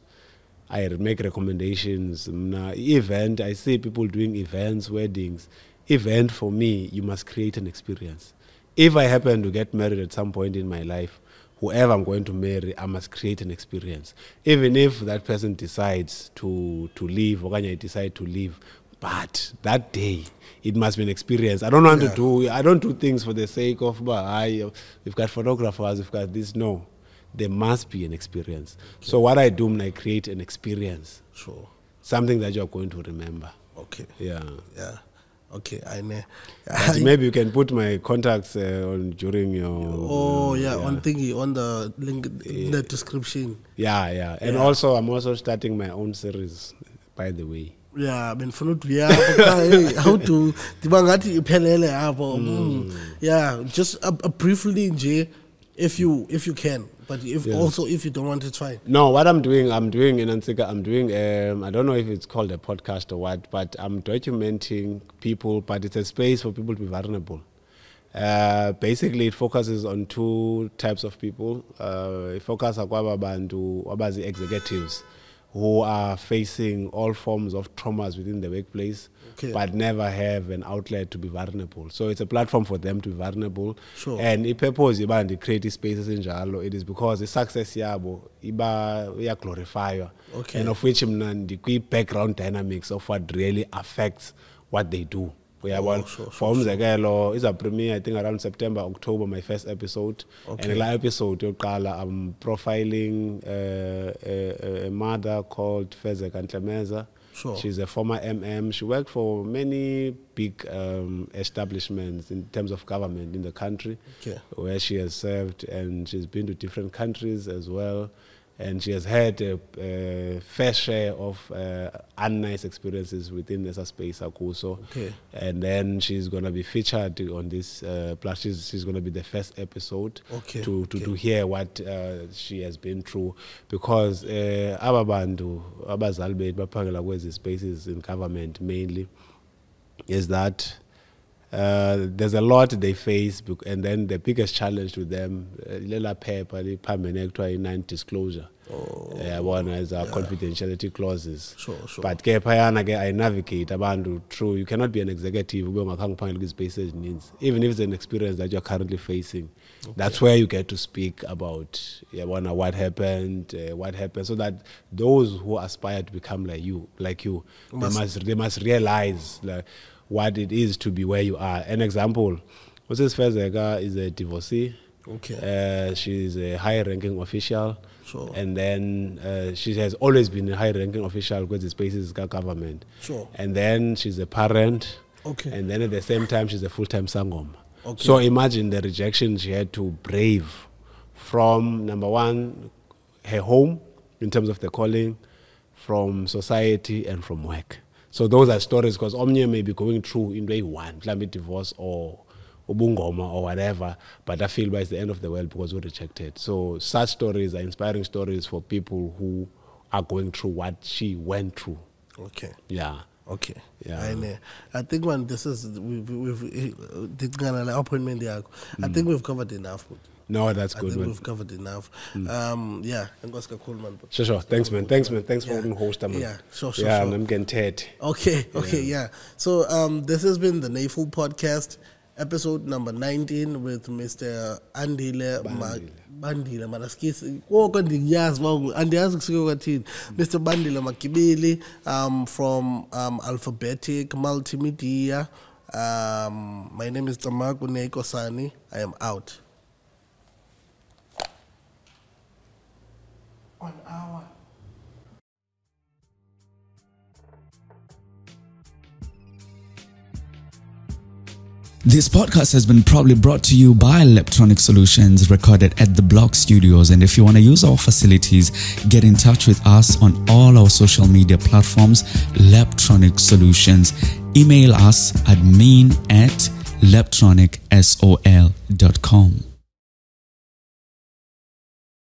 I make recommendations. Event, I see people doing events, weddings. Event for me, you must create an experience. If I happen to get married at some point in my life, whoever I'm going to marry, I must create an experience. Even if that person decides to leave, or I decide to leave, but that day, it must be an experience. I don't want I don't do things for the sake of, we've got photographers, we've got this. No. There must be an experience. Okay. So what I do, I create an experience. Sure. Something that you're going to remember. Okay. Yeah. Okay, I know. Maybe you can put my contacts on during your... on the link in the description. Yeah. And also, I'm also starting my own series, by the way. Yeah, how to... Yeah, just briefly, Jay. if you can, but also if you don't want to try. No, what I'm doing in Ansika, I don't know if it's called a podcast or what, but I'm documenting people, but it's a space for people to be vulnerable. Basically, it focuses on two types of people. It focuses on the executives who are facing all forms of traumas within the workplace, but never have an outlet to be vulnerable. So it's a platform for them to be vulnerable. Sure. And the purpose of the creative spaces in Jalo, it is because the success yabo iba glorify, and of which the background dynamics of what really affects what they do. It's a premiere, I think around September, October, my first episode. And in that episode, I'm profiling a mother called Fezek Antlemeza. Sure. She's a former MM. She worked for many big establishments in terms of government in the country, where she has served, and she's been to different countries as well. And she has had a fair share of unnice experiences within this space, Akuso. And then she's going to be featured on this, plus she's going to be the first episode to hear what she has been through. Because ababantu, abazali bethu baphangela kwezi spaces in government mainly, is that there's a lot they face, and then the biggest challenge to them, non-disclosure. One is our confidentiality clauses. Sure. But I navigate through. You cannot be an executive even if it's an experience that you're currently facing. That's where you get to speak about what happened, so that those who aspire to become like you, they must realize what it is to be where you are. An example, Mrs. Fezeka is a divorcee. She's a high-ranking official. Sure. And then she has always been a high-ranking official because the space is government. Sure. And then she's a parent. And then at the same time, she's a full-time sangoma. Okay. So imagine the rejection she had to brave from, number one, her home, in terms of the calling, from society, and from work. So those are stories, because Omnia may be going through in way one, climate divorce or ubungoma or whatever, but I feel by it's the end of the world because we're rejected. So such stories are inspiring stories for people who are going through what she went through. Okay. Yeah. Okay. Yeah. I think when this is we've appointment. I think we've covered enough. No, that's good. I think we've covered enough. Yeah. Sure. Thanks, man. Thanks for holding host, man. Yeah. Sure. Yeah, and I'm getting tired. Okay. Yeah. So this has been the NayFul Podcast, episode number 19 with Mr. Bandile Mr. Bandile Magibili from Aphabetic Multmedia. My name is Tamaku Neikosani. I am out. On our This podcast has been proudly brought to you by Electronic Solutions, recorded at the Block Studios. And if you want to use our facilities, get in touch with us on all our social media platforms, Electronic Solutions. Email us admin@electronicsol.com.